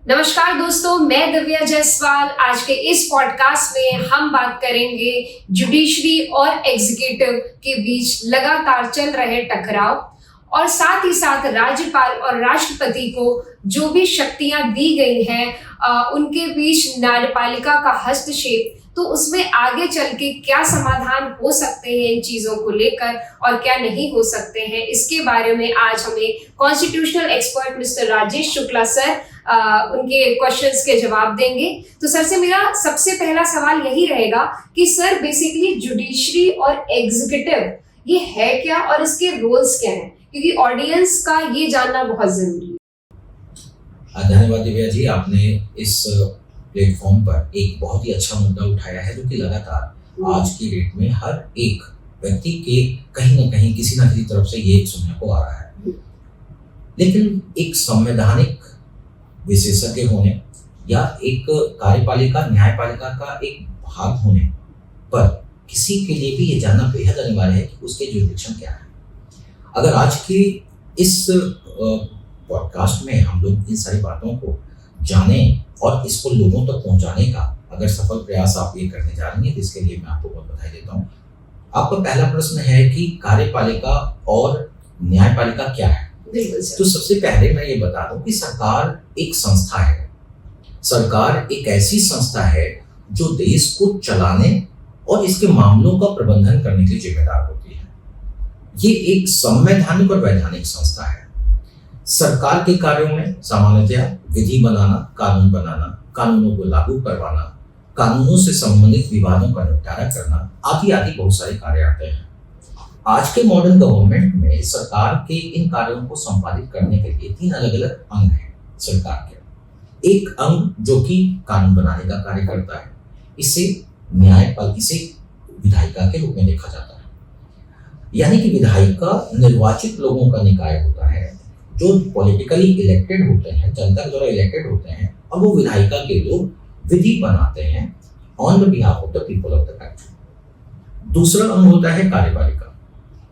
नमस्कार दोस्तों, मैं दिव्या जायसवाल। आज के इस पॉडकास्ट में हम बात करेंगे जुडिशरी और एग्जीक्यूटिव के बीच लगातार चल रहे टकराव और साथ ही साथ राज्यपाल और राष्ट्रपति को जो भी शक्तियां दी गई हैं उनके बीच न्यायपालिका का हस्तक्षेप, तो उसमें आगे चल के क्या समाधान हो सकते हैं इन चीजों को लेकर और क्या नहीं हो सकते हैं, इसके बारे में आज हमें constitutional expert mister Rajesh Shukla sir उनके क्वेश्चंस के जवाब देंगे। तो सर से मेरा सबसे पहला सवाल यही रहेगा कि सर बेसिकली जुडिशरी और एग्जीक्यूटिव ये है क्या और इसके रोल्स क्या हैं, क्योंकि ऑडियंस का ये जानना बहुत जरूरी है। धन्यवाद दिव्या जी, आपने इस प्लेटफॉर्म पर एक बहुत ही अच्छा मुद्दा उठाया है जो कि लगातार आज की डेट में हर एक व्यक्ति के कहीं ना कहीं किसी न किसी तरफ से ये सुनने को आ रहा है। लेकिन एक संवैधानिक विशेषज्ञ होने या एक कार्यपालिका न्यायपालिका का एक भाग होने पर किसी के लिए भी ये जानना बेहद अनिवार्य है कि उसके जुरिडिक्शन क्या है। अगर आज की इस पॉडकास्ट में हम लोग इन सारी बातों को जाने और इसको लोगों तक पहुंचाने का अगर सफल प्रयास आप ये करने जा रही हैं, तो इसके लिए मैं आपको बहुत बधाई देता हूँ। आपका पहला प्रश्न है कि कार्यपालिका और न्यायपालिका क्या है। तो सबसे पहले मैं ये बता दूं कि सरकार एक संस्था है। सरकार एक ऐसी संस्था है जो देश को चलाने और इसके मामलों का प्रबंधन करने के लिए जिम्मेदार होती है। ये एक संवैधानिक और वैधानिक संस्था है। सरकार के कार्यों में सामान्यतया विधि बनाना, कानून बनाना, कानूनों को लागू करवाना, कानूनों से संबंधित विवादों का निपटारा करना आदि आदि बहुत सारे कार्य आते हैं। आज के मॉडर्न गवर्नमेंट में सरकार के इन कार्यों को संपादित करने के लिए 3 अलग अलग अंग हैं सरकार के। एक अंग जो कि कानून बनाने का कार्य करता है, इसे विधायिका के रूप में देखा जाता है। यानी कि विधायिका निर्वाचित लोगों का निकाय होता है जो पॉलिटिकली इलेक्टेड होते हैं, जनता के द्वारा इलेक्टेड होते हैं, और वो विधायिका के लोग विधि बनाते हैं on the behalf of the people of the country. दूसरा अंग होता है कार्यपालिका।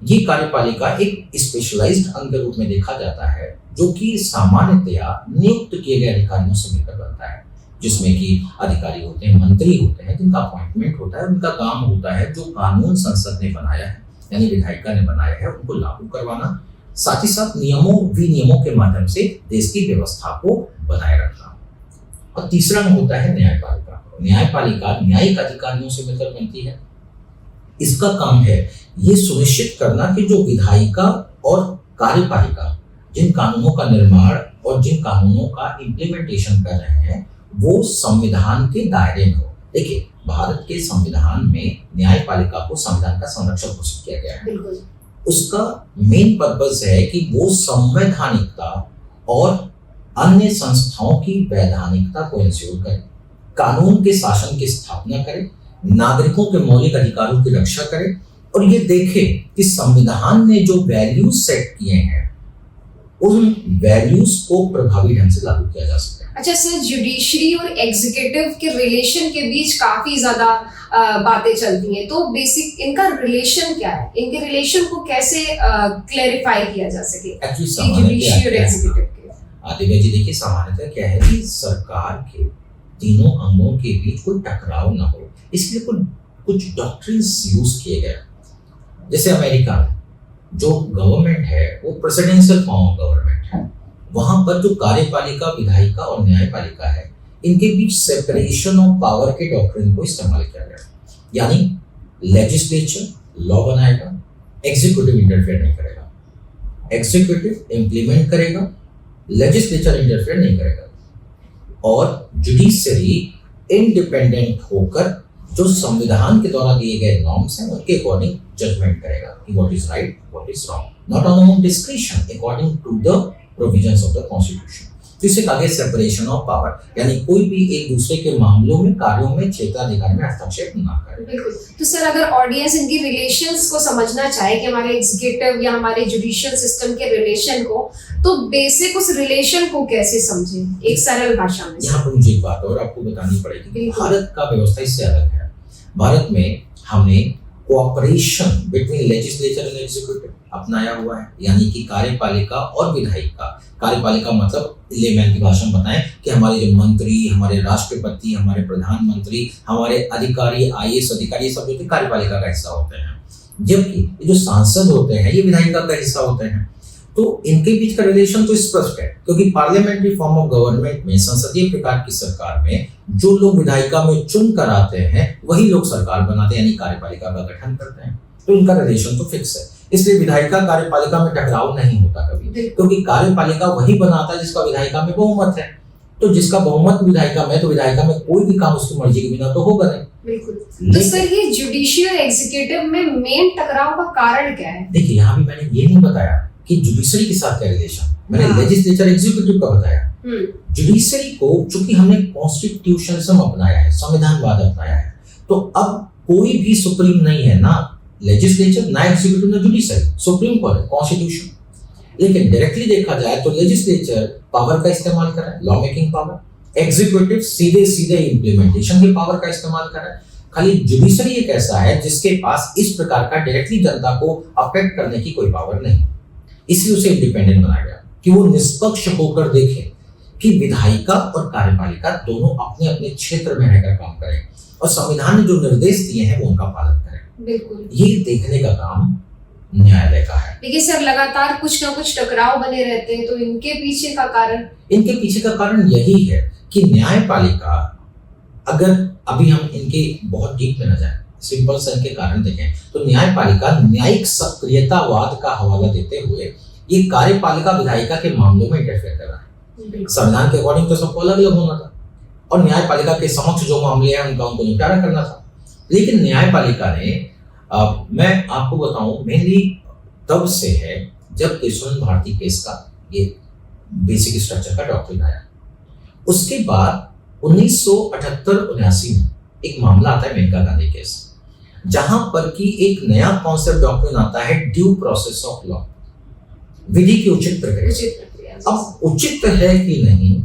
ये कार्यपालिका एक स्पेशलाइज्ड अंग के रूप में देखा जाता है जो कि सामान्यतया नियुक्त किए गए अधिकारियों से मिलकर बनता है, जिसमें कि अधिकारी होते हैं, मंत्री होते हैं, जिनका अपॉइंटमेंट होता है। उनका काम होता है जो कानून संसद ने बनाया है यानी विधायिका ने बनाया है उनको लागू करवाना, साथ ही साथ विनियमों के माध्यम से देश की व्यवस्था को बनाए रखना। और तीसरा होता है न्यायपालिका। न्यायपालिका न्यायिक अधिकारियों से मिलकर बनती है। इसका काम है ये सुनिश्चित करना कि जो विधायिका और कार्यपालिका जिन कानूनों का निर्माण और जिन कानूनों का इम्प्लीमेंटेशन कर रहे हैं वो संविधान के दायरे में हो। देखिए, भारत के संविधान में न्यायपालिका को संविधान का संरक्षक घोषित किया गया है। उसका मेन पर्पस है कि वो संवैधानिकता और अन्य संस्थाओं की वैधानिकता को इंश्योर करे, कानून के शासन की स्थापना करे, नागरिकों के मौलिक अधिकारों की रक्षा करे और ये देखे कि संविधान ने जो वैल्यूज सेट किए हैं उन वैल्यूज को प्रभावी ढंग से लागू किया जा सके। अच्छा सर, जुडिशरी और एग्जीक्यूटिव के रिलेशन के बीच काफी ज्यादा बातें चलती हैं, तो बेसिक इनका रिलेशन क्या है, इनके रिलेशन को कैसे क्लैरिफाई किया जा सके जुडिशरी और एग्जीक्यूटिव के। दिव्या जी, देखिए सामान्यतः क्या है कि सरकार के तीनों अंगों के बीच कोई टकराव ना हो, इसलिए कुछ डॉक्ट्रिन्स यूज किए गए। जैसे अमेरिका में जो गवर्नमेंट है वो प्रेसिडेंशियल फॉर्म ऑफ गवर्नमेंट है। वहां पर जो कार्यपालिका, विधायिका और न्यायपालिका है इनके बीच सेपरेशन ऑफ पावर के डॉक्ट्रिन को इस्तेमाल किया गया। यानी लेजिस्लेचर लॉ बनाएगा, एग्जीक्यूटिव इंटरफेयर नहीं करेगा, एग्जीक्यूटिव इंप्लीमेंट करेगा, लेजिस्लेचर इंटरफेयर नहीं करेगा, और जुडिशरी इंडिपेंडेंट होकर जो संविधान के द्वारा दिए गए नॉर्म्स हैं उनके अकॉर्डिंग जजमेंट करेगा कि what is right, what is wrong, not on own discretion according to the provisions of the constitution. तो इसे कहा गया सेपरेशन ऑफ पावर, यानी कोई भी एक दूसरे के मामलों में, कार्यों में, क्षेत्राधिकार में हस्तक्षेप ना करे। बिल्कुल। तो सर, अगर ऑडियंस इनकी रिलेशंस को समझना चाहे कि हमारे एग्जीक्यूटिव या हमारे जुडिशियल सिस्टम के रिलेशन को, तो बेसिक उस रिलेशन को कैसे समझे एक सरल भाषा में? यहाँ पर मुझे एक बात और आपको बतानी पड़ेगी। भारत का व्यवस्था इससे अलग है। भारत में हमने cooperation between legislature and executive अपनाया हुआ है, यानी कि कार्यपालिका और विधायिका। कार्यपालिका मतलब लेमैन की भाषा में बताएं कि हमारे जो मंत्री, हमारे राष्ट्रपति, हमारे प्रधानमंत्री, हमारे अधिकारी, आईएएस अधिकारी, ये सब जो कार्यपालिका का हिस्सा होते हैं, जबकि ये जो सांसद होते हैं ये विधायिका का हिस्सा होते हैं। तो इनके बीच का रिलेशन तो स्पष्ट है, क्योंकि पार्लियामेंट्री फॉर्म ऑफ गवर्नमेंट में, संसदीय प्रकार की सरकार में जो लोग विधायिका में चुन कर आते हैं वही लोग सरकार बनाते हैं, यानी कार्यपालिका का गठन करते हैं। तो इनका रिलेशन तो फिक्स है, इसलिए विधायिका कार्यपालिका में टकराव नहीं होता कभी, क्योंकि कार्यपालिका वही बनाता है जिसका विधायिका में बहुमत है। तो जिसका बहुमत विधायिका में, तो विधायिका में कोई भी काम उसकी मर्जी के बिना तो होगा नहीं। बिल्कुल। तो सर ये जुडिशियल एग्जीक्यूटिव में मेन टकराव का कारण क्या है? देखिए यहाँ भी मैंने ये नहीं बताया कि जुडिशरी के साथ क्या रिलेशन, मैंने लेजिस्लेचर एग्जीक्यूटिव का बताया। जुडिशरी को चूंकि हमने कॉन्स्टिट्यूशनिज्म अपनाया है, संविधानवाद अपनाया है, तो अब कोई भी सुप्रीम नहीं है, ना लेजिस्लेचर, ना एग्जीक्यूटिव, ना जुडिशरी। सुप्रीम कौन है? कॉन्स्टिट्यूशन। लेकिन डायरेक्टली देखा जाए तो लेजिस्लेचर पावर का इस्तेमाल कर रहा है, लॉ मेकिंग पावर। एग्जीक्यूटिव सीधे सीधे इम्प्लीमेंटेशन की पावर का इस्तेमाल कर रहा है। खाली जुडिशरी एक ऐसा है जिसके पास इस प्रकार का डायरेक्टली जनता को अफेक्ट करने की कोई पावर नहीं, इसलिए उसे इंडिपेंडेंट बनाया गया कि वो निष्पक्ष होकर देखे कि विधायिका और कार्यपालिका दोनों अपने अपने क्षेत्र में रहकर काम करें और संविधान ने जो निर्देश दिए हैं वो उनका पालन करें। बिल्कुल, ये देखने का काम न्यायालय का है। देखिए सर, लगातार कुछ ना कुछ टकराव बने रहते हैं, तो इनके पीछे का कारण? इनके पीछे का कारण यही है कि न्यायपालिका, अगर अभी हम इनके बहुत डीप में न जाए, सिंपल से इनके कारण देखें तो न्यायपालिका न्यायिक सक्रियतावाद का हवाला देते हुए ये कार्यपालिका विधायिका के मामलों में इंटरफेयर कर रहा है। संविधान के अकॉर्डिंग तो सबको अलग अलग होना था और न्यायपालिका के समक्ष जो मामले हैं उनको निपटारा करना था। लेकिन न्यायपालिका ने, मैं आपको बताऊं, मेनली तब से है जब केशवानंद भारती केस का ये बेसिक स्ट्रक्चर का डॉक्ट्रिन आया। उसके बाद 1978-79 में एक मामला आता है मेनका गांधी केस, जहां पर कि एक नया कॉन्सेप्ट डॉक्ट्रिन आता है, ड्यू प्रोसेस ऑफ लॉ, विधि की उचित प्रक्रिया। अब उचित है कि नहीं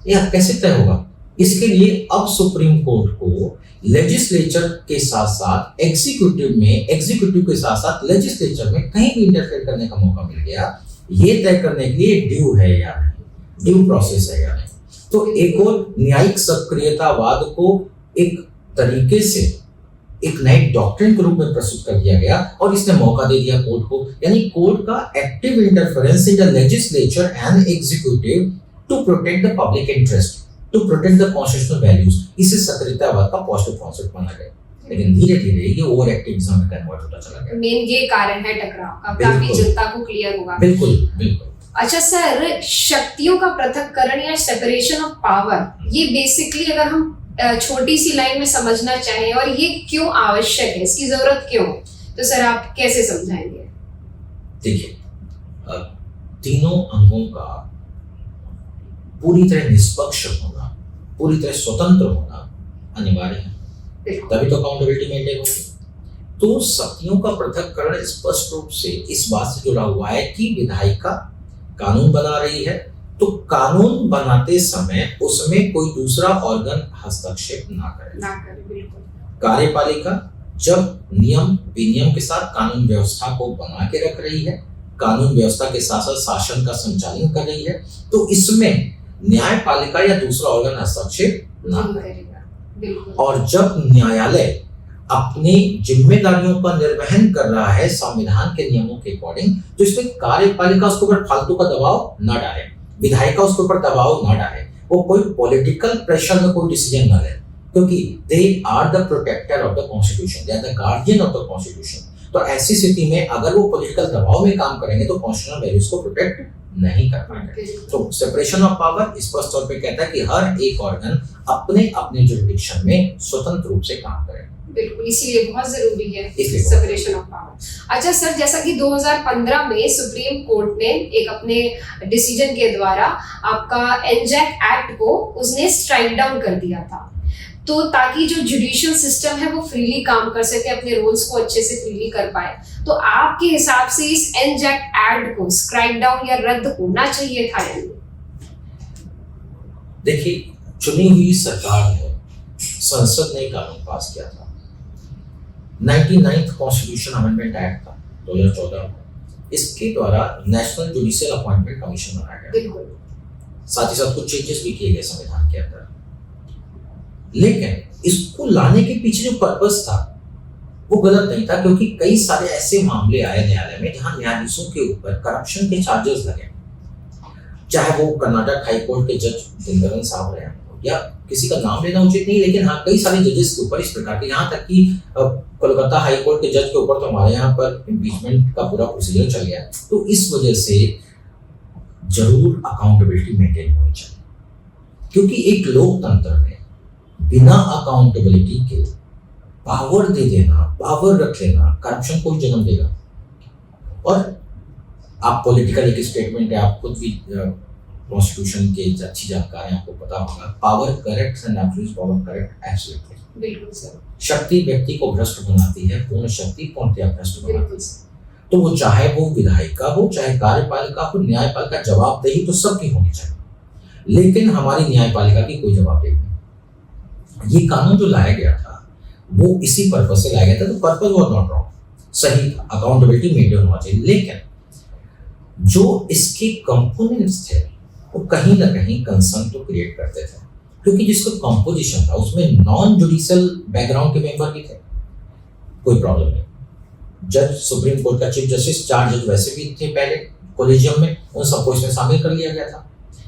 यह कैसे तय होगा? इसके लिए अब सुप्रीम कोर्ट को लेजिस्लेचर के साथ साथ एग्जीक्यूटिव के साथ साथ लेजिस्लेचर में कहीं भी इंटरफेयर करने का मौका मिल गया, ये तय करने के लिए ड्यू है या नहीं, ड्यू प्रोसेस है या नहीं। तो एक और न्यायिक सक्रियतावाद को एक तरीके से एक नए डॉक्ट्रिन के रूप में प्रस्तुत कर दिया गया और इसने मौका दे दिया कोर्ट को, यानी कोर्ट का active interference in the legislature and executive to protect the public interest, to protect the constitutional values. इसे सक्रियतावाद का पॉजिटिव कॉन्सेप्ट माना गया, लेकिन धीरे धीरे ये ओवर एक्टिविज्म में कन्वर्ट होता चला गया। मेन ये कारण है टकराव का, काफी जनता को क्लियर होगा। बिल्कुल बिल्कुल। अच्छा सर, शक्तियों का पृथक्करण या सेपरेशन ऑफ पावर, ये बेसिकली अगर हम छोटी सी लाइन में समझना चाहें और ये क्यों आवश्यक है, इसकी जरूरत क्यों, तो सर आप कैसे समझाएंगे? देखिए, तीनों अंगों का पूरी तरह निष्पक्ष होना, पूरी तरह स्वतंत्र होना अनिवार्य है, तभी तो अकाउंटेबिलिटी मेंटेन होगी। तो शक्तियों का पृथक्करण स्पष्ट रूप से इस बात से जुड़ा हुआ है कि विधायिका कानून बना रही है, तो कानून बनाते समय उसमें कोई दूसरा ऑर्गन हस्तक्षेप ना करे। बिल्कुल। कार्यपालिका जब नियम विनियम के साथ कानून व्यवस्था को बना के रख रही है, कानून व्यवस्था के साथ साथ शासन का संचालन कर रही है, तो इसमें न्यायपालिका या दूसरा ऑर्गन हस्तक्षेप ना करेगा। और जब न्यायालय अपनी जिम्मेदारियों का निर्वहन कर रहा है संविधान के नियमों के अकॉर्डिंग, तो इसमें कार्यपालिका उसके ऊपर फालतू का दबाव न डाले, विधायिका उसके ऊपर दबाव न डाले, वो कोई पॉलिटिकल प्रेशर में कोई डिसीजन न ले, क्योंकि they are the protector of the constitution, they are the guardian of the constitution. तो ऐसी स्थिति में अगर वो पॉलिटिकल दबाव में काम करेंगे तो कॉन्स्टिट्यूशनल वैल्यूज को प्रोटेक्ट नहीं कर पाएंगे। तो सेपरेशन ऑफ पावर स्पष्ट तौर पे कहता है कि हर एक ऑर्गन अपने अपने जुरिडिक्शन में स्वतंत्र रूप से काम करे। बिल्कुल, इसीलिए बहुत जरूरी है सेपरेशन ऑफ पावर। अच्छा सर, जैसा कि 2015 में सुप्रीम कोर्ट ने एक अपने डिसीजन के द्वारा आपका एनजैक एक्ट को उसने स्ट्राइक डाउन कर दिया था, तो ताकि जो जुडिशियल सिस्टम है वो फ्रीली काम कर सके, अपने रोल्स को अच्छे से फ्रीली कर पाए, तो आपके हिसाब से इस एनजैक एक्ट को स्ट्राइक डाउन या रद्द होना चाहिए था या नहीं? देखिए, चुनी हुई सरकार ने, संसद ने कानून पास किया था, 99th कॉन्स्टिट्यूशन अमेंडमेंट एक्ट था 2014 में, इसके द्वारा नेशनल जुडिशियल अपॉइंटमेंट कमीशन बनाया गया। बिल्कुल। साथ ही साथ कुछ चेंजेस भी किए गए संविधान के अंदर, लेकिन इसको लाने के पीछे जो पर्पस था वो गलत नहीं था, क्योंकि कई सारे ऐसे मामले आए न्यायालय में जहां न्यायाधीशों के ऊपर करप्शन के चार्जेस लगे, चाहे वो कर्नाटक हाई कोर्ट के जज दिनकरन साहब रहे या किसी का नाम लेना उचित नहीं, लेकिन हाँ कई सारे जजेस के ऊपर इस प्रकार के, यहाँ तक कि कोलकाता हाई कोर्ट के जज के ऊपर तो हमारे यहाँ पर इम्पीचमेंट का पूरा प्रोसीजर चल गया। तो इस वजह से जरूर अकाउंटेबिलिटी मेंटेन होनी चाहिए, क्योंकि एक लोकतंत्र में बिना अकाउंटेबिलिटी के पावर दे देना, पावर रख लेना, करप्शन को जन्म देगा। और आप पॉलिटिकल एक स्टेटमेंट है, आप खुद भी कॉन्स्टिट्यूशन के अच्छी जानकार हैं, आपको पता होगा, power correct and absolute power correct absolutely. बिल्कुल सर। शक्ति व्यक्ति को भ्रष्ट बनाती है, पूर्ण शक्ति पूर्णतया भ्रष्ट बनाती बिल्कुल है। सर। तो वो चाहे वो विधायिका हो, चाहे कार्यपालिका हो, न्यायपालिका जवाबदेही तो सबकी होनी चाहिए, लेकिन हमारी न्यायपालिका की कोई जवाबदेही नहीं। ये कानून जो लाया गया था वो इसी पर्पज से लाया गया था, तो पर्पज वाज नॉट रॉन्ग, सही था, अकाउंटेबिलिटी मेंटेन होना चाहिए, लेकिन जो इसके कंपोनेंट्स थे वो कहीं ना कहीं कंसर्न तो क्रिएट करते थे, क्योंकि जिसका कंपोजिशन था उसमें नॉन जुडिशियल बैकग्राउंड के मेंबर भी थे, कोई प्रॉब्लम नहीं। जज सुप्रीम कोर्ट का चीफ जस्टिस, 4 जज वैसे भी थे पहले कॉलेजियम में, उन सबको इसमें शामिल कर लिया गया था।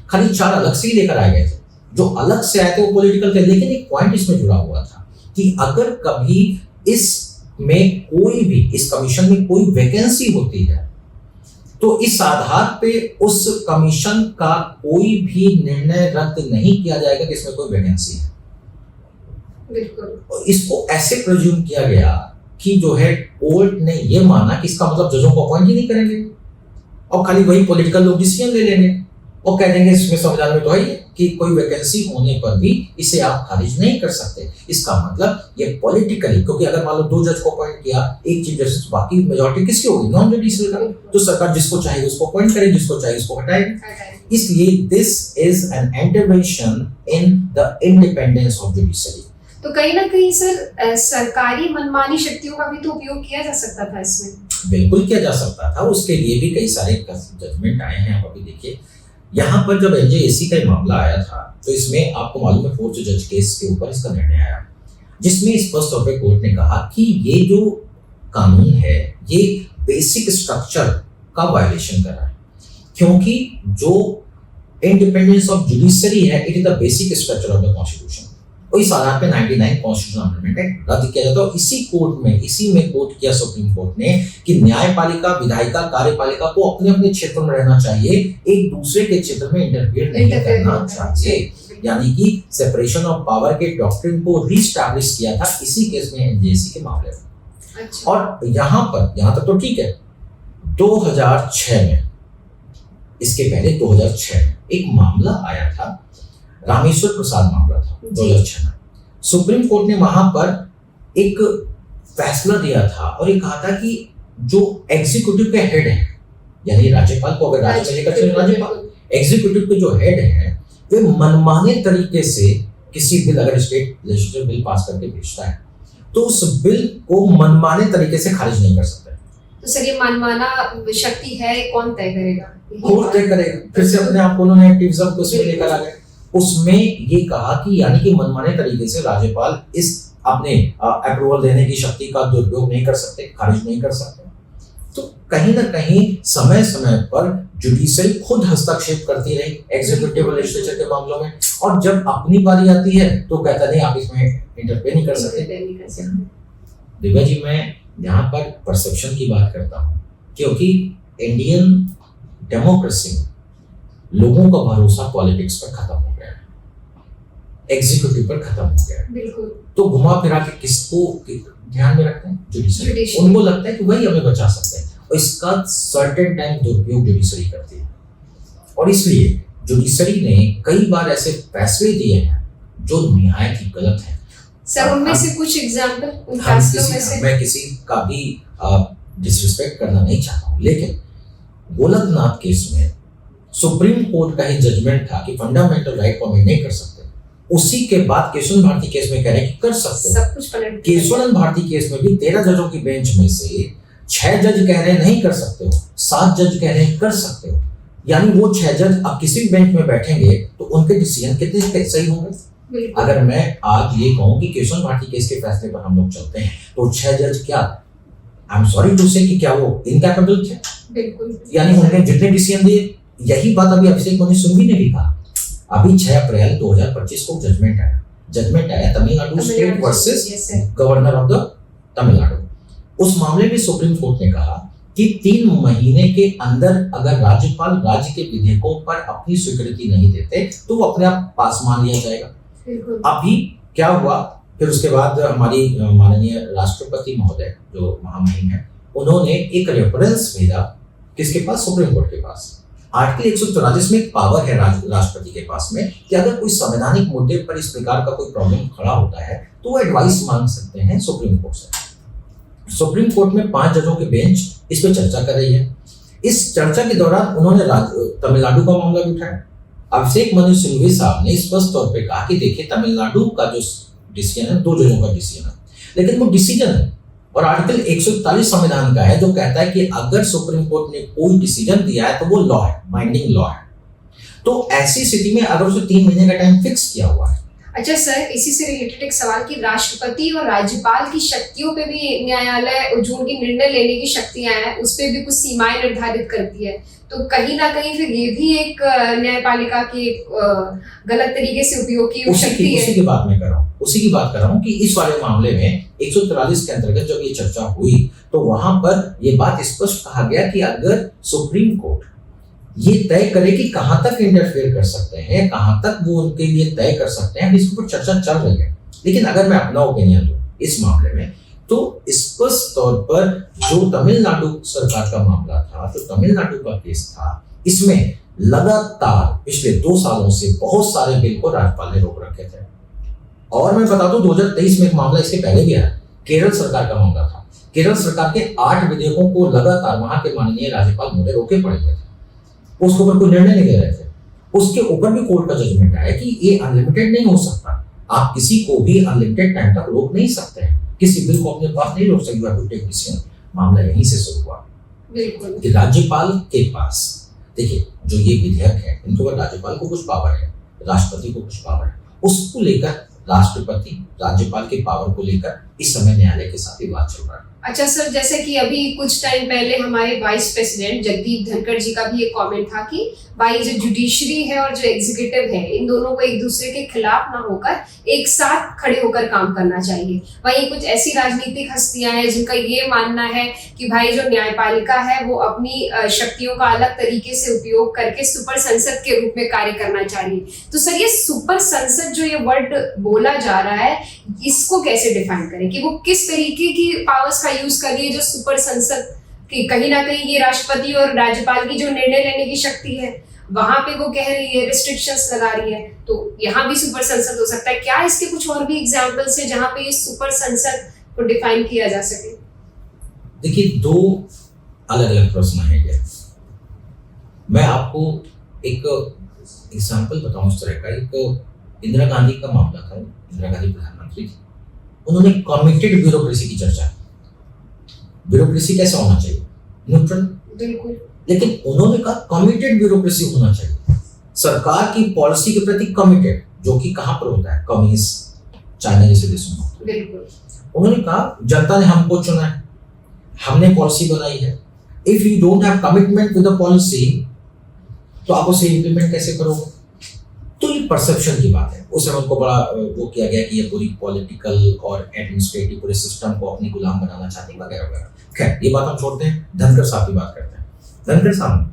खाली 4 अलग से ही लेकर आए गए थे, जो अलग से आए थे वो पॉलिटिकल थे, लेकिन एक पॉइंट इसमें जुड़ा हुआ था कि अगर कभी इसमें कोई भी, इस कमीशन में कोई वैकेंसी होती है तो इस आधार पे उस कमीशन का कोई भी निर्णय रद्द नहीं किया जाएगा कि इसमें कोई वैकेंसी है। बिल्कुल। इसको ऐसे प्रेज्यूम किया गया कि जो है कोर्ट ने ये माना कि इसका मतलब जजों को अपॉइंट ही नहीं करेंगे और खाली वही पॉलिटिकल लोग डिसीजन ले लेंगे और कह देंगे इसमें संविधान में तो है कि कोई वैकेंसी होने पर भी इसे आप खारिज नहीं कर सकते। इसका मतलब ये पॉलिटिकली, क्योंकि अगर मान लो 2 जज को अपॉइंट किया, एक चीफ जस्टिस, बाकी मेजॉरिटी किसकी होगी? नॉन जुडिशियल का। तो सरकार जिसको चाहिए उसको अपॉइंट करे, जिसको चाहिए उसको हटाएगी। इसलिए this is an intervention in the independence of judiciary. तो कहीं ना कहीं सर सरकारी मनमानी शक्तियों का भी तो उपयोग किया जा सकता था इसमें। बिल्कुल किया जा सकता था, उसके लिए भी कई सारे जजमेंट आए हैं। आप अभी देखिए यहाँ पर जब एनजेएसी का मामला आया था तो इसमें आपको मालूम है 4th जज केस के ऊपर इसका निर्णय आया, जिसमें स्पष्ट तौर पे कोर्ट ने कहा कि ये जो कानून है ये बेसिक स्ट्रक्चर का वायलेशन कर रहा है, क्योंकि जो इंडिपेंडेंस ऑफ जुडिशरी है it is the basic structure of the constitution. और इस आधार पे 99 कॉन्स्टिट्यूशनल अमेंडमेंट एक्ट रद्द किया जाता है। और इसी में कोर्ट किया सुप्रीम कोर्ट ने कि न्यायपालिका, विधायिका, कार्यपालिका को अपने अपने क्षेत्र में रहना चाहिए, एक दूसरे के क्षेत्र में इंटरफेयर नहीं करना चाहिए। यानी कि सेपरेशन ऑफ पावर के डॉक्ट्रिन को रीस्टैब्लिश किया था इसी केस में, एनजेएसी के मामले में। अच्छा। और यहाँ तक तो ठीक है। 2006 में, इसके पहले 2006 में एक मामला आया था, रामेश्वर प्रसाद मामला था 2006 में। सुप्रीम कोर्ट ने वहां पर एक फैसला दिया था और ये कहा था कि जो एग्जीक्यूटिव के हेड है, यानी राज्यपाल को अगर राज्य में लेकर चले, राज्यपाल एग्जीक्यूटिव के जो हेड हैं वे मनमाने तरीके से किसी बिल, अगर स्टेट लेजिस्लेचर बिल पास करके भेजता है तो उस बिल को मनमाने तरीके से खारिज नहीं कर सकते। तो सर ये मनमाना शक्ति है, कौन तय करेगा? कोर्ट तय करेगा। फिर से अपने आप उन्होंने एक्टिविज्म को उसमें लेकर आ गए। उसमें ये कहा कि यानी कि मनमाने तरीके से राज्यपाल इस अपने अप्रूवल देने की शक्ति का दुरुपयोग नहीं कर सकते, खारिज नहीं कर सकते। तो कहीं ना कहीं समय समय पर जुडिशरी खुद हस्तक्षेप करती रही एग्जीक्यूटिव और लेजिस्लेचर के मामलों में, और जब अपनी बारी आती है तो कहता नहीं आप इसमें इंटरफेयर नहीं कर सकते। दिव्या जी, मैं यहाँ पर परसेप्शन की बात करता हूँ, क्योंकि इंडियन डेमोक्रेसी में लोगों का भरोसा पॉलिटिक्स पर खत्म हो गया है, एग्जीक्यूटिव पर खत्म हो गया है। बिल्कुल। तो घुमा फिरा के किसको ध्यान में रखते हैं? जुडिशरी। उनको लगता है कि वही हमें बचा सकते हैं, और इसका सर्टेन टाइम दुरुपयोग जुडिशरी करती है। और इसलिए जुडिशरी ने कई बार ऐसे फैसले दिए हैं जो निहायत ही गलत है। सर उनमें से कुछ एग्जांपल उन फैसलों में से? मैं किसी का भी डिसरिस्पेक्ट करना नहीं चाहता हूँ, लेकिन गोलकनाथ केस में सुप्रीम कोर्ट का ही जजमेंट था कि फंडामेंटल राइट को हम नहीं कर सकते। उसी के बाद केशवन भारती केस में कह रहे हैं कि कर सकते हो। सब कुछ पलट केशवन भारती केस में भी 13 जजों की बेंच में से 6 जज कह रहे हैं नहीं कर सकते हो, 7 जज कह रहे हैं कर सकते हो, यानी वो 6 जज अब किसी भी बेंच में बैठेंगे तो उनके डिसीजन कितने सही होंगे। अगर मैं आज ये कहूं कि केशव भाटी केस के फैसले पर हम लोग चलते हैं तो 6 जज क्या, आई एम सॉरी टू से, कि क्या वो इनकैपेबल थे? बिल्कुल। यानी उन्होंने जितने डिसीजन दिए, यही बात अभी अभिषेक मनु सिंघवी ने भी कहा। अभी 6 अप्रैल 2025 को जजमेंट आया Tamil Nadu state versus governor of the Tamil Nadu. उस मामले में सुप्रीम कोर्ट ने कहा कि 3 महीने के अंदर अगर राज्यपाल राज्य के विधेयकों पर अपनी स्वीकृति नहीं देते तो वो अपने आप पास मान लिया जाएगा। अभी क्या हुआ, फिर उसके बाद हमारी माननीय राष्ट्रपति महोदय जो महामहिम है, उन्होंने एक रेफरेंस भेजा किसके पास, सुप्रीम कोर्ट के पास। आर्टिकल 144 में एक पावर है राष्ट्रपति के पास में कि अगर कोई संवैधानिक मुद्दे पर इस प्रकार का कोई प्रॉब्लम खड़ा होता है तो वो एडवाइस मांग सकते हैं सुप्रीम कोर्ट से। सुप्रीम कोर्ट में 5 जजों के बेंच इस पर चर्चा कर रही है। इस चर्चा के दौरान उन्होंने तमिलनाडु का मामला भी उठाया। अभिषेक मनु सिंघवी साहब ने स्पष्ट तौर पे कहा कि देखिए तमिलनाडु का जो डिसीजन है 2 जजों का डिसीजन है, लेकिन वो डिसीजन है और आर्टिकल 141 संविधान का है जो कहता है कि अगर सुप्रीम कोर्ट ने कोई डिसीजन दिया है तो वो लॉ है, बाइंडिंग लॉ है। तो ऐसी स्थिति में अगर उसे 3 महीने का टाइम फिक्स किया हुआ है। अच्छा सर, इसी से रिलेटेड एक सवाल कि राष्ट्रपति और राज्यपाल की शक्तियों पे भी न्यायालय जो उनकी निर्णय लेने की शक्तियां हैं उस पे भी कुछ सीमाएं निर्धारित करती है, तो कहीं ना कहीं फिर ये भी एक न्यायपालिका की गलत तरीके से उपयोग की शक्ति है। उसी की बात कर रहा हूँ कि इस वाले मामले में 143 के अंतर्गत जब ये चर्चा हुई तो वहां पर ये बात स्पष्ट कहा गया कि अगर सुप्रीम कोर्ट ये तय करे कि कहां तक इंटरफेयर कर सकते हैं, कहां तक वो उनके लिए तय कर सकते हैं, इसके ऊपर चर्चा चल रही है। लेकिन अगर मैं अपना ओपिनियन दूं इस मामले में तो स्पष्ट तौर पर जो तमिलनाडु सरकार का मामला था, जो तमिलनाडु का केस था, इसमें लगातार पिछले 2 सालों से बहुत सारे बिल को राज्यपाल ने रोक रखे थे। और मैं बता दूं 2023 में एक मामला इसके पहले भी आया, केरल सरकार का मामला था। केरल सरकार के 8 विधेयकों को लगातार वहां के माननीय राज्यपाल मोदी रोके पड़े हुए थे, उसके ऊपर कोई निर्णय नहीं ले रहे थे। उसके ऊपर भी कोर्ट का जजमेंट आया कि ये अनलिमिटेड नहीं हो सकता, आप किसी को भी अनलिमिटेड टाइम तक रोक नहीं सकते हैं, किसी बिल को अपने पास नहीं रोक सकते। मामला यहीं से शुरू हुआ कि राज्यपाल के पास, देखिए जो ये विधेयक है इनके ऊपर राज्यपाल को कुछ पावर है, राष्ट्रपति को कुछ पावर है, उसको लेकर राष्ट्रपति राज्यपाल के पावर को लेकर इस समय न्यायालय के साथ विवाद चल रहा है। अच्छा सर, जैसे कि अभी कुछ टाइम पहले हमारे वाइस प्रेसिडेंट जगदीप धनखड़ जी का भी एक कमेंट था कि भाई जो जुडिशरी है और जो एग्जीक्यूटिव है इन दोनों को एक दूसरे के खिलाफ ना होकर एक साथ खड़े होकर काम करना चाहिए। वहीं कुछ ऐसी राजनीतिक हस्तियां हैं जिनका ये मानना है कि भाई जो न्यायपालिका है वो अपनी शक्तियों का अलग तरीके से उपयोग करके सुपर संसद के रूप में कार्य करना चाहिए। तो सर ये सुपर संसद जो ये वर्ड बोला जा रहा है इसको कैसे डिफाइन करें कि वो किस तरीके की पावर्स का यूज कर रही है जो सुपर संसद कि कहीं ना कहीं ये राष्ट्रपति और राज्यपाल की जो निर्णय लेने की शक्ति है वहां पे वो कह रही है, रिस्ट्रिक्शंस लगा रही है, तो यहाँ भी सुपर संसद हो सकता है क्या? इसके कुछ और भी एग्जांपल्स है जहां पे ये सुपर संसद को डिफाइन किया जा सके? देखिए 2 अलग अलग प्रश्न है ये। मैं आपको एक एग्जांपल बताऊं इस तरह का। एक इंदिरा गांधी का मामला था, इंदिरा गांधी प्रधानमंत्री थी, उन्होंने कमिटेड ब्यूरोक्रेसी की चर्चा। ब्यूरोक्रेसी कैसा होना चाहिए? न्यूट्रल। बिल्कुल। लेकिन उन्होंने कहा कमिटेड ब्यूरोक्रेसी होना चाहिए, सरकार की पॉलिसी के प्रति कमिटेड, जो कि कहां पर होता है? कम्युनिस्ट चाइना जैसे देशों में। बिल्कुल। उन्होंने कहा जनता ने हमको चुना है, हमने पॉलिसी बनाई है, if you don't have commitment with the policy तो आप उसे इंप्लीमेंट कैसे करोगे? तो ये परसेप्शन की बात है। उस समय उनको बड़ा वो किया गया कि ये पूरी पॉलिटिकल और एडमिनिस्ट्रेटिव पूरे सिस्टम को अपनी गुलाम बनाना चाहते हैं वगैरह वगैरह। खैर ये बात हम छोड़ते हैं, धनखड़ साहब की बात करते हैं। धनखड़ साहब ने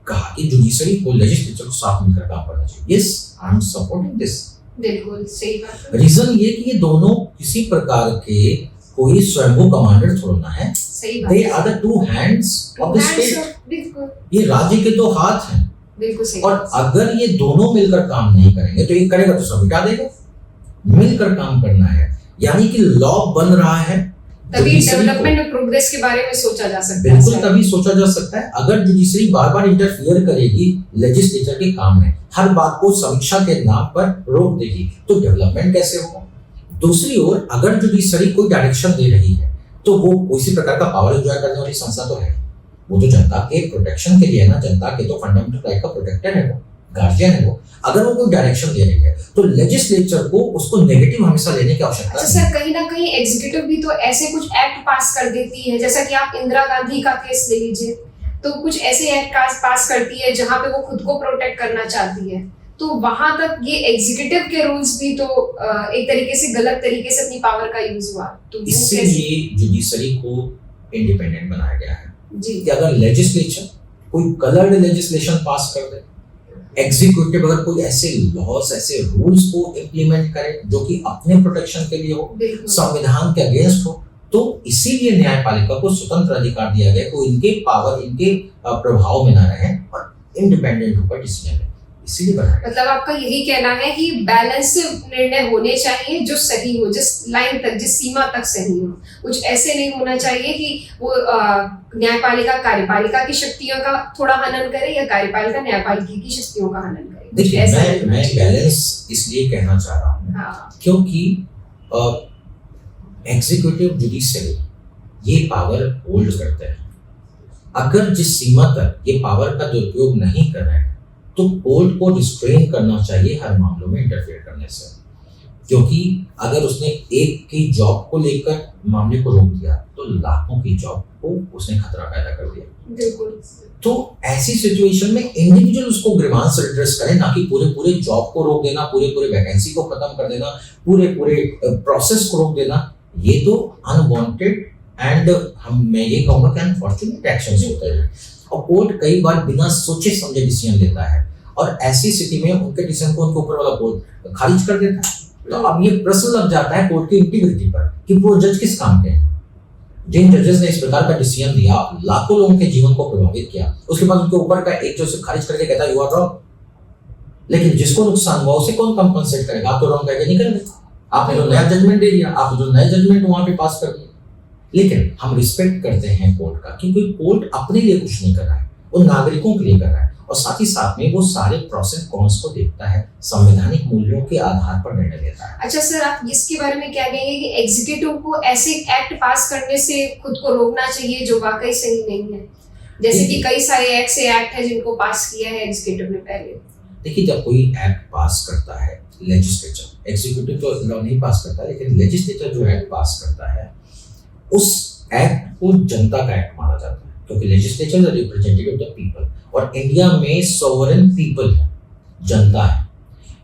कहा कि जुडिशरी को लेजिस्लेचर को साथ मिलकर काम करना चाहिए। Yes, I am supporting this. बिल्कुल सही बात है। रीजन ये कि ये दोनों किसी प्रकार के कोई स्वयंभू कमांडर थोड़ा है, सही बात। They are the 2 hands of the state। बिल्कुल। ये राज्य के 2 हाथ हैं। बिल्कुल सही। और अगर ये दोनों मिलकर काम नहीं करेंगे तो एक करेगा तो सब मिटा देगा। मिलकर काम करना है, यानी कि लॉ बन रहा है, तभी डेवलपमेंट और प्रोग्रेस के बारे में सोचा जा सकता है। बिल्कुल तभी सोचा जा सकता है। अगर जुडिशरी बार बार इंटरफियर करेगी लेजिस्लेचर के काम में, हर बात को समीक्षा के नाम पर रोक देगी, तो डेवलपमेंट कैसे होगा? दूसरी ओर अगर जुडिशरी कोई डायरेक्शन दे रही है तो वो उसी प्रकार का पावर एंजॉय करने वाली संस्था तो है। वो तो जनता के प्रोटेक्शन के लिए है ना, जनता के तो फंडामेंटल राइट का प्रोटेक्टर है, वो गार्जियन है वो। अगर वो कोई डायरेक्शन दे रही है तो लेजिस्लेचर को उसको नेगेटिव हमेशा लेने की आवश्यकता अच्छा सर, कहीं ना कहीं एग्जीक्यूटिव भी तो ऐसे कुछ एक्ट पास कर देती है, जैसा कि आप इंदिरा गांधी का केस ले लीजिए, तो कुछ ऐसे एक्ट पास करती है जहां पे वो खुद को प्रोटेक्ट करना चाहती है, तो वहां तक ये एग्जीक्यूटिव के रूल्स भी तो एक तरीके से गलत तरीके से अपनी पावर का यूज हुआ। तो इससे ये जुडिशरी को इंडिपेंडेंट बनाया गया है जी, कि अगर लेजिस्लेचर कोई कलर्ड लेजिस्लेशन पास कर दे, एग्जीक्यूटिव अगर कोई ऐसे लॉस ऐसे रूल्स को इम्प्लीमेंट करे जो कि अपने प्रोटेक्शन के लिए हो, संविधान के अगेंस्ट हो, तो इसीलिए न्यायपालिका को स्वतंत्र अधिकार दिया गया कि इनके पावर इनके प्रभाव में ना रहे और इंडिपेंडेंट होकर डिसीजन ले, इसीलिए बनाया। मतलब आपका यही कहना है कि बैलेंस निर्णय होने चाहिए जो सही हो, जिस लाइन तक जिस सीमा तक सही हो। कुछ ऐसे नहीं होना चाहिए कि वो न्यायपालिका कार्यपालिका की शक्तियों का थोड़ा हनन करे या कार्यपालिका न्यायपालिका की शक्तियों का हनन करे। देखिए मैं बैलेंस इसलिए कहना चाह रहा हूँ क्योंकि एग्जीक्यूटिव जुडिशरी ये पावर होल्ड करते हैं। अगर जिस सीमा तक ये पावर का दुरुपयोग नहीं कर रहे हैं तो कोर्ट को रिस्ट्रेन करना चाहिए हर मामलों में इंटरफेयर करने से, क्योंकि अगर उसने एक की जॉब को लेकर मामले को रोक दिया तो लाखों की जॉब को उसने खतरा पैदा कर दिया। बिल्कुल। तो ऐसी सिचुएशन में इंडिविजुअल उसको ग्रीवांस रिड्रेस करे, ना कि पूरे जॉब को रोक देना, पूरे वैकेंसी को खत्म कर देना, पूरे प्रोसेस को रोक देना। ये तो अनवांटेड एंड मैं ये कहूंगा कि अनफॉर्चुनेट एक्शंस होते हैं और कोर्ट कई बार बिना सोचे समझे डिसीजन लेता है और ऐसी स्थिति में उनके डिसीजन को उनके ऊपर वाला कोर्ट खारिज कर देता है। तो अब ये प्रश्न लग जाता है कोर्ट की इंटीग्रिटी पर कि वो जज किस काम के हैं। जिन जजेस ने इस प्रकार का डिसीजन दिया, लाखों लोगों के जीवन को प्रभावित किया, उसके बाद उनके ऊपर का एक जो से खारिज करके कहता है यू आर रॉन्ग, लेकिन जिसको नुकसान हुआ उसे कौन कंपनसेट करेगा? आप तो रॉन्ग करके नहीं करेंगे, आपने तो नया जजमेंट दे दिया, आप जो नया जजमेंट वहां पे पास कर दिया। लेकिन हम रिस्पेक्ट करते हैं कोर्ट का, क्योंकि कोर्ट अपने लिए कुछ नहीं कर रहा है, वो नागरिकों के लिए कर रहा है और साथ ही साथ में वो सारे प्रोसेस कॉन्स को देखता है, संवैधानिक मूल्यों के आधार पर निर्णय लेता है। अच्छा सर, आप इसके बारे में क्या कहेंगे कि एग्जीक्यूटिव को ऐसे एक्ट पास करने से खुद को रोकना चाहिए जो वाकई सही नहीं है, जैसे कि कई सारे ऐसे एक्ट है जिनको पास किया है एग्जीक्यूटिव ने पहले? देखिए, जब कोई एक्ट पास करता है लेजिस्लेचर, एग्जीक्यूटिव तो लॉ नहीं पास करता, लेकिन लेजिस्लेचर जो एक्ट पास करता है उस एक्ट को जनता का एक्ट माना जाता है, क्योंकि legislature is representative of the people और इंडिया में सोवरेन पीपल है, जनता है।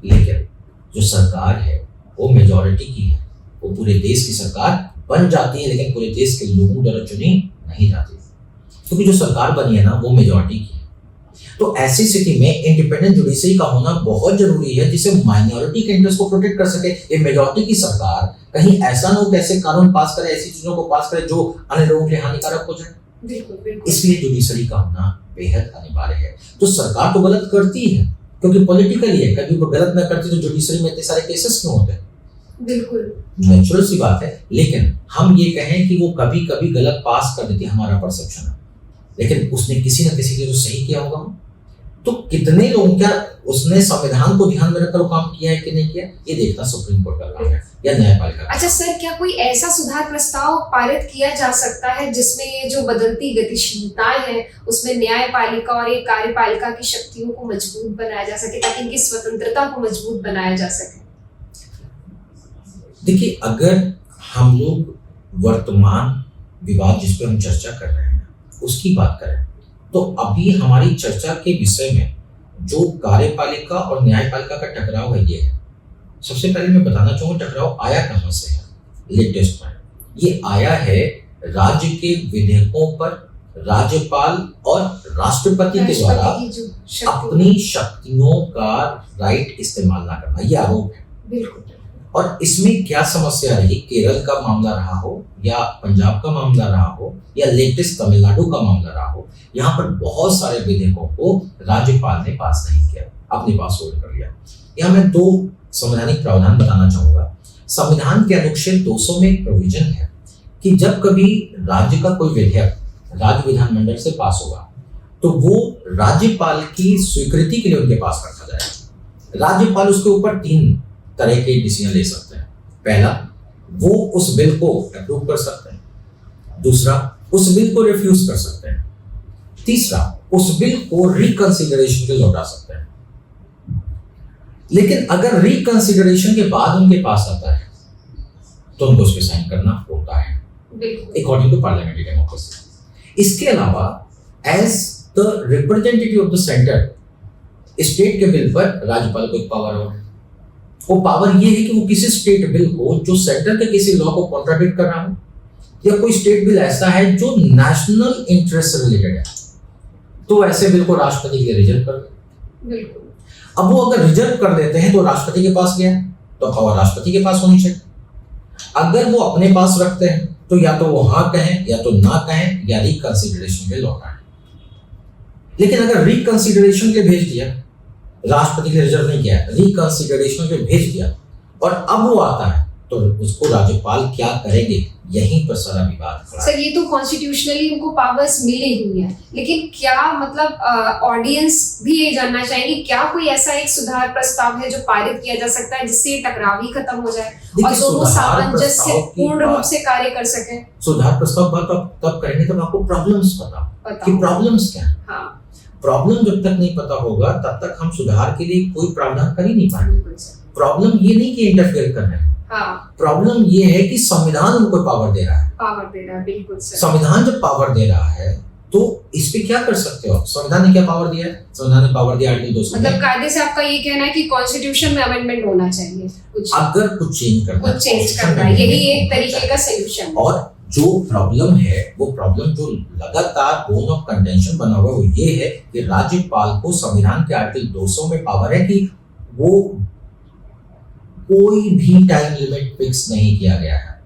लेकिन जो सरकार है वो मेजॉरिटी की है, वो पूरे देश की सरकार बन जाती है, लेकिन पूरे देश के लोगों द्वारा चुनी नहीं जाती, क्योंकि जो सरकार बनी है ना वो मेजॉरिटी की है। तो ऐसी स्थिति में इंडिपेंडेंट जुडिशरी का होना बहुत जरूरी है, जिससे माइनॉरिटी के इंटरेस्ट को प्रोटेक्ट कर सके। ये मेजॉरिटी की सरकार कहीं ऐसा ना हो कैसे कानून पास करे, ऐसी चीजों को पास करे जो अन्य लोगों के लिए हानिकारक हो जाए। बिल्कुल। इसलिए जुडिशरी का होना बेहद अनिवार्य है। तो सरकार तो गलत करती है क्योंकि पॉलिटिकली है, कभी वो गलत ना करती तो जुडिशरी में इतने सारे केसेस क्यों होते हैं? बिल्कुल नेचुरल सी बात है। लेकिन हम ये कहें कि वो कभी कभी गलत पास कर देती है, हमारा परसेप्शन है, लेकिन उसने किसी न किसी के जो सही किया होगा, तो कितने लोग क्या उसने संविधान को ध्यान में रखकर काम किया है कि नहीं किया, ये देखना सुप्रीम कोर्ट का काम है या न्यायपालिका। अच्छा सर, क्या कोई ऐसा सुधार प्रस्ताव पारित किया जा सकता है जिसमें ये जो बदलती गतिशीलताएं हैं उसमें न्यायपालिका और ये कार्यपालिका की शक्तियों को मजबूत बनाया जा सके, ताकि इनकी स्वतंत्रता को मजबूत बनाया जा सके? देखिए, अगर हम लोग वर्तमान विवाद जिस पर हम चर्चा कर रहे हैं उसकी बात करें तो अभी हमारी चर्चा के विषय में जो कार्यपालिका और न्यायपालिका का टकराव है ये है। सबसे पहले मैं बताना चाहूंगा टकराव आया कहां से है। लेटेस्ट में ये आया है राज्य के विधेयकों पर राज्यपाल और राष्ट्रपति के द्वारा अपनी शक्तियों का राइट इस्तेमाल ना करना, ये आरोप है। बिल्कुल। और इसमें क्या समस्या रही, केरल का मामला रहा हो या पंजाब का मामला रहा हो या लेटेस्ट तमिलनाडु का मामला रहा हो, यहाँ पर बहुत सारे विधेयकों को राज्यपाल ने पास नहीं किया, अपने पास होल्ड कर लिया। यहाँ मैं दो संवैधानिक प्रावधान बताना चाहूंगा। संविधान के अनुच्छेद 200 में एक प्रोविजन है कि जब कभी राज्य का कोई विधेयक राज्य विधानमंडल से पास होगा तो वो राज्यपाल की स्वीकृति के लिए उनके पास रखा जाएगा। राज्यपाल उसके ऊपर 3 तरह के डिसीजन ले सकते हैं। पहला, वो उस बिल को अप्रूव कर सकते हैं। दूसरा, उस बिल को रिफ्यूज कर सकते हैं। तीसरा, उस बिल को रिकंसिडरेशन के लौटा सकते हैं। लेकिन अगर रिकंसिडरेशन के बाद उनके पास आता है तो उनको उस पर साइन करना होता है अकॉर्डिंग टू पार्लियामेंट्री डेमोक्रेसी। इसके अलावा as the representative of the center, state के बिल पर राज्यपाल को एक पावर है। वो पावर ये है कि वो किसी स्टेट बिल को जो सेंटर के किसी लॉ को कॉन्ट्राडिक्ट कर रहा हो, या कोई स्टेट बिल ऐसा है जो नेशनल इंटरेस्ट से रिलेटेड है, तो ऐसे बिल को राष्ट्रपति के लिए रिजर्व कर दे। अब वो अगर रिजर्व कर देते हैं तो राष्ट्रपति के पास गया, तो पावर राष्ट्रपति के पास होनी चाहिए। अगर वो अपने पास रखते हैं तो या तो वो हाँ कहें या तो ना कहें या रिकंसिडरेशन के लौटाएं। लेकिन अगर रिकंसिडरेशन के भेज दिया, राष्ट्रपति के रिजर्व नहीं किया, रिकंसिडरेशन के भेज दिया और अब वो आता है, तो उसको राज्यपाल क्या करेंगे, यहीं पर सारा विवाद खड़ा है। सर, ये तो कॉन्स्टिट्यूशनली उनको पावर्स मिली हुई है, लेकिन क्या मतलब ऑडियंस भी ये जानना चाहेंगे, क्या कोई ऐसा एक सुधार प्रस्ताव है जो पारित किया जा सकता है जिससे ये टकराव ही खत्म हो जाए और दोनों सामंजस्य पूर्ण रूप से कार्य कर सके? सुधार प्रस्ताव तब करेंगे जब आपको प्रॉब्लम्स पता कि प्रॉब्लम्स क्या है। हाँ। प्रॉब्लम जब तक नहीं पता होगा तब तक हम सुधार के लिए कोई प्रावधान कर ही नहीं पाएंगे। प्रॉब्लम ये नहीं कि इंटरफेयर कर रहे हैं, प्रॉब्लम ये है कि संविधान उनको पावर दे रहा है। बिल्कुल सर। संविधान जब पावर दे रहा है तो इस पे क्या कर सकते हो? संविधान ने क्या पावर दिया है? संविधान ने पावर दिया आर्टिकल 200। मतलब कायदे से आपका ये कहना है कि कॉन्स्टिट्यूशन में अमेंडमेंट होना चाहिए, अगर कुछ चेंज करना है, यही एक तरीके का सॉल्यूशन। और जो प्रॉब्लम है, वो प्रॉब्लम जो लगातार बोन ऑफ कंटेंशन बना हुआ है, वो ये है कि राज्यपाल को संविधान के आर्टिकल 200 में पावर है कि वो कोई भी टाइम लिमिट फिक्स नहीं किया गया है।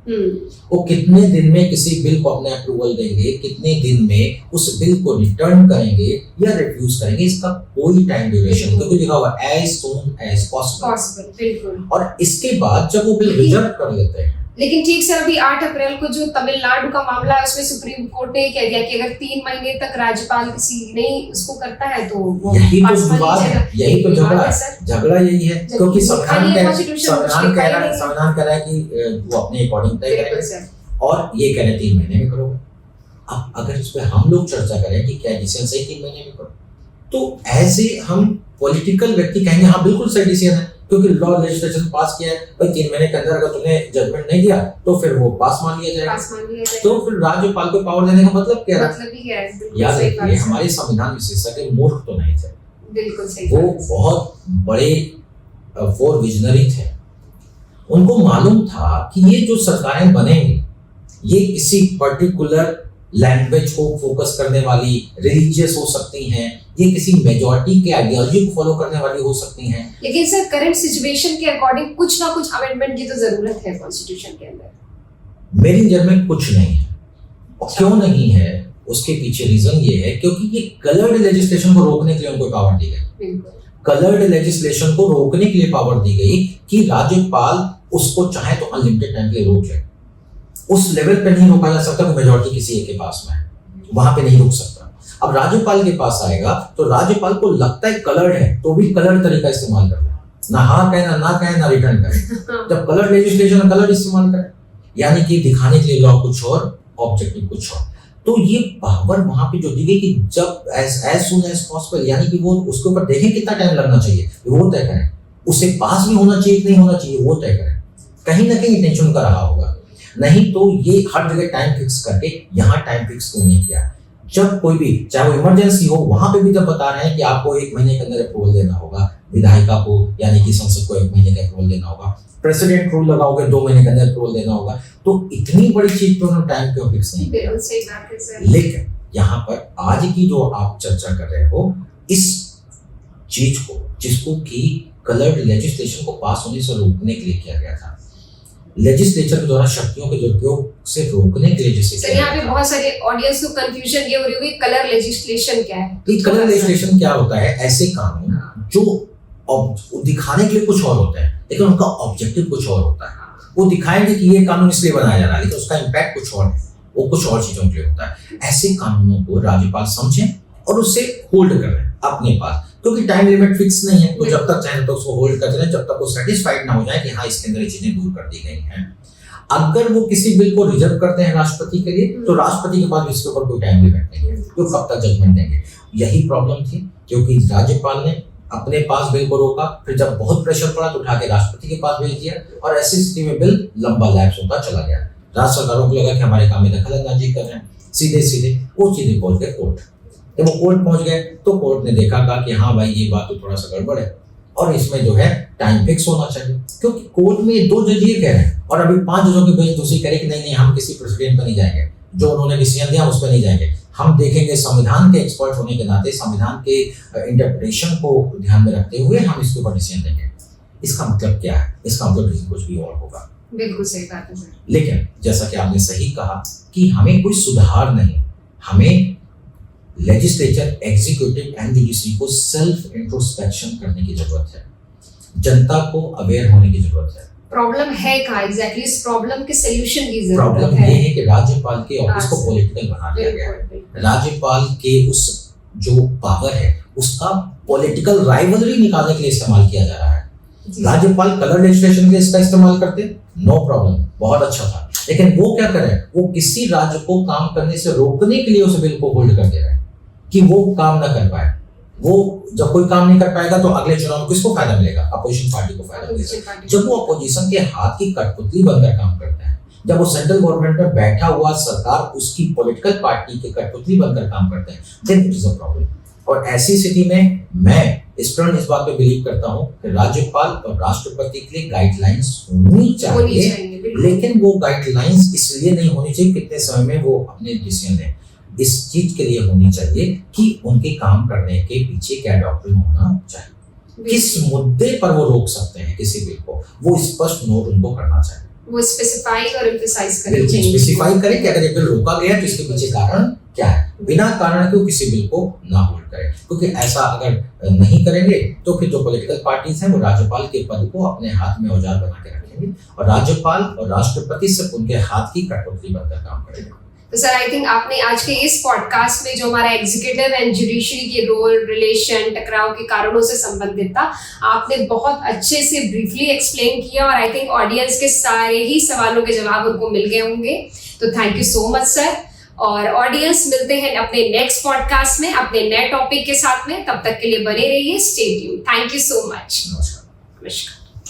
वो कितने दिन में किसी बिल को अपने अप्रूवल देंगे, कितने दिन में उस बिल को रिटर्न करेंगे या रिफ्यूज करेंगे, इसका कोई टाइम ड्यूरेशन, क्योंकि लिखा हुआ एज सून एज पॉसिबल। और इसके बाद जब वो बिल रिजर्व कर लेते हैं, लेकिन ठीक सर, अभी 8 अप्रैल को जो तमिलनाडु का मामला है उसमें सुप्रीम कोर्ट ने कह दिया कि अगर 3 महीने तक राज्यपाल किसी नहीं उसको करता है तो वो यही तो विवाद है, यही तो झगड़ा यही है, क्योंकि संविधान कह रहा है कि वो अपने अकॉर्डिंग तय करेंगे और ये कह रहे 3 महीने में करोगे। अब अगर इस पे हम लोग चर्चा करें कि क्या डिसीजन सही 3 महीने में करो, तो ऐसे हम पॉलिटिकल व्यक्ति कहेंगे हाँ बिल्कुल सही डिसीजन है, क्योंकि लॉ लेजिस्लेशन पास किया है भाई, 3 महीने के अंदर अगर तूने जजमेंट नहीं दिया तो फिर वो पास मान लिया जाएगा। तो फिर राज्यपाल को पावर देने का मतलब क्या है? याद रखिए, हमारे संविधान विशेषज्ञ मूर्ख तो नहीं थे, बिल्कुल सही, वो बहुत बड़े फोर विजनरी थे। उनको मालूम था कि ये जो सरकारें बनेंगी ये किसी पर्टिकुलर लैंग्वेज को फोकस करने वाली, रिलीजियस हो सकती हैं, ये किसी मेजॉरिटी के आइडियोलॉजी को फॉलो करने वाली हो सकती हैं। लेकिन सर, करंट सिचुएशन के अकॉर्डिंग कुछ ना कुछ अमेंडमेंट की तो जरूरत है कॉन्स्टिट्यूशन के अंदर। मेरी नजर में कुछ नहीं है। और क्यों नहीं है, उसके पीछे रीजन ये है क्योंकि ये कलर्ड लेजिस्लेशन को रोकने के लिए उनको पावर दी गई। कलर्ड लेजिस्लेशन को रोकने के लिए पावर दी गई कि राज्यपाल उसको चाहे तो अनलिमिटेड टाइम के लिए रोक ले। उस लेवल पे नहीं रोका जा सकता कि मेजॉरिटी किसी एक के पास में है, वहां पे नहीं रोक सकता। अब राज्यपाल के पास आएगा तो राज्यपाल को लगता है कलर्ड है तो भी कलर्ड तरीका इस्तेमाल कर ले, ना हाँ कहे ना कहे ना रिटर्न करे। जब कलर्ड लेजिस्लेशन कलर्ड इस्तेमाल करे, यानी कि दिखाने के लिए लॉ कुछ और, ऑब्जेक्टिव कुछ और। तो ये पावर वहां पे जो दी गई कि जब एज सून एज पॉसिबल, यानी कि वो उसके ऊपर देखें कितना टाइम लगना चाहिए वो तय करें, उसे पास भी होना चाहिए कि नहीं होना चाहिए वो तय करें। कहीं ना कहीं इंटेंशन का रहा होगा, नहीं तो ये हर जगह टाइम फिक्स करके यहाँ टाइम फिक्स क्यों नहीं किया? जब कोई भी, चाहे वो इमरजेंसी हो, वहां पे भी जब बता रहे हैं कि आपको 1 महीने के अंदर अप्रूवल देना होगा, विधायिका को यानी कि संसद को 1 महीने का अप्रूवल देना होगा, प्रेसिडेंट रूल लगाओगे 2 महीने के अंदर अप्रूवल देना होगा, तो इतनी बड़ी चीज पे उन्होंने टाइम क्यों फिक्स नहीं किया? लेकिन यहाँ पर आज की जो आप चर्चा कर रहे हो, इस चीज को जिसको कि कलर्ड लेजिस्लेशन को पास होने से रोकने के लिए किया गया था, लेजिस्लेचर के द्वारा शक्तियों के दुरुपयोग से रोकने के लिए जैसे सर, यहाँ पे बहुत सारे ऑडियंस को कंफ्यूजन ये हो रही होगी, कलर लेजिस्लेशन क्या है? कलर लेजिस्लेशन क्या होता है? ऐसे कानून जो दिखाने के लिए कुछ और होता है लेकिन उनका ऑब्जेक्टिव कुछ और होता है। वो दिखाएंगे कि ये कानून इसलिए बनाया जा रहा है लेकिन उसका इम्पैक्ट कुछ और है, वो कुछ और चीजों के लिए होता है। ऐसे कानूनों को राज्यपाल समझें और उसे होल्ड कर रहे हैं अपने पास, क्योंकि टाइम लिमिट फिक्स नहीं है, तो जब तक चाहे तो उसको होल्ड करते रहे जब तक वो सेटिस्फाइड ना हो जाए कि हाँ इसके अंदर ये चीजें दूर कर दी गई हैं। अगर वो किसी बिल को रिजर्व करते हैं राष्ट्रपति के लिए, तो राष्ट्रपति के पास इसके ऊपर कोई टाइम लिमिट नहीं है, तो कब तक जजमेंट देंगे। यही प्रॉब्लम थी, क्योंकि राज्यपाल ने अपने पास बिल को रोका, फिर जब बहुत प्रेशर पड़ा तो उठा के राष्ट्रपति के पास भेज दिया, और ऐसी स्थिति में बिल लंबा लैप्स होता चला गया। राज्य सरकारों को लगा कि हमारे काम में दखल अंदाजी कर रहे हैं, सीधे वो चीजें बोल के कोर्ट, जब वो कोर्ट पहुंच गए तो कोर्ट ने देखा कि हाँ भाई ये बात तो थोड़ा सा गड़बड़ है, और इसमें जो है टाइम फिक्स होना चाहिए, क्योंकि कोर्ट में 2 जज ये कह रहे हैं और अभी 5 जजों की बेंच दूसरी कह रही कि नहीं हम किसी प्रेसिडेंट पर नहीं जाएंगे, जो उन्होंने डिसीजन दिया उस पर नहीं जाएंगे, हम देखेंगे संविधान के एक्सपर्ट होने के नाते संविधान के इंटरप्रिटेशन को ध्यान में रखते हुए हम इसके ऊपर डिसीजन देंगे। इसका मतलब क्या है? इसका मतलब कुछ भी और होगा। बिल्कुल सही बात है सर। लेकिन जैसा कि आपने सही कहा कि हमें कोई सुधार नहीं, हमें लेजिस्लेचर, एग्जीक्यूटिव एंड जुडिशरी को सेल्फ इंट्रोस्पेक्शन करने की जरूरत है, जनता को अवेयर होने की जरूरत है। प्रॉब्लम है कहाँ एग्जैक्टली? इस प्रॉब्लम के सॉल्यूशन की जरूरत प्रॉब्लम ये है कि राज्यपाल के ऑफिस को पॉलिटिकल बना दिया गया है। राज्यपाल के उस जो पावर है उसका पॉलिटिकल राइवलरी निकालने के लिए इस्तेमाल किया जा रहा है। राज्यपाल कलर लेजिस्लेशन के लिए इसका इस्तेमाल करते, नो प्रॉब्लम, बहुत अच्छा था, लेकिन वो क्या करे, वो किसी राज्य को काम करने से रोकने के लिए उस बिल को होल्ड कर दे रहे हैं कि वो काम ना कर पाए। वो जब कोई काम नहीं कर पाएगा तो अगले चुनाव में किसको फायदा मिलेगा? अपोजिशन पार्टी को फायदा मिलेगा। जब वो अपोजिशन के हाथ की कठपुतली बनकर काम करता है, जब वो सेंट्रल गवर्नमेंट में बैठा हुआ सरकार उसकी पॉलिटिकल पार्टी के कठपुतली बनकर काम करते हैं, then it is a problem. और ऐसी स्थिति में मैं इस बात पे बिलीव करता हूँ कि राज्यपाल और राष्ट्रपति के लिए गाइडलाइंस होनी चाहिए, लेकिन वो गाइडलाइंस इसलिए नहीं होनी चाहिए कितने समय में वो अपने डिसीजन लें, इस चीज के लिए होनी चाहिए कि उनके काम करने के पीछे क्या डॉक्ट्रिन होना चाहिए, किस मुद्दे पर वो रोक सकते हैं किसी बिल को, वो स्पष्ट नोट उनको करना चाहिए, वो स्पेसिफाई और एम्फसाइज करें, स्पेसिफाई करें कि अगर एक बिल रोका गया तो इसके पीछे कारण क्या है, बिना कारण के किसी बिल को ना होल्ड करें, क्योंकि ऐसा अगर नहीं करेंगे तो फिर जो पॉलिटिकल पार्टीज हैं वो राज्यपाल के पद को अपने हाथ में औजार बना के रखेंगे और राज्यपाल और राष्ट्रपति सिर्फ उनके हाथ की कठपुतली बनकर काम करेंगे। तो सर आई थिंक आपने आज के इस पॉडकास्ट में जो हमारा एग्जीक्यूटिव एंड जुडिशरी के रोल, रिलेशन, टकराव के कारणों से संबंधित था, आपने बहुत अच्छे से ब्रीफली एक्सप्लेन किया और आई थिंक ऑडियंस के सारे ही सवालों के जवाब उनको मिल गए होंगे। तो thank you so much sir. और ऑडियंस मिलते हैं अपने नेक्स्ट पॉडकास्ट में अपने नए टॉपिक के साथ में, तब तक के लिए बने रहिए, stay tuned. Thank you so much. नमस्कार। नमस्कार।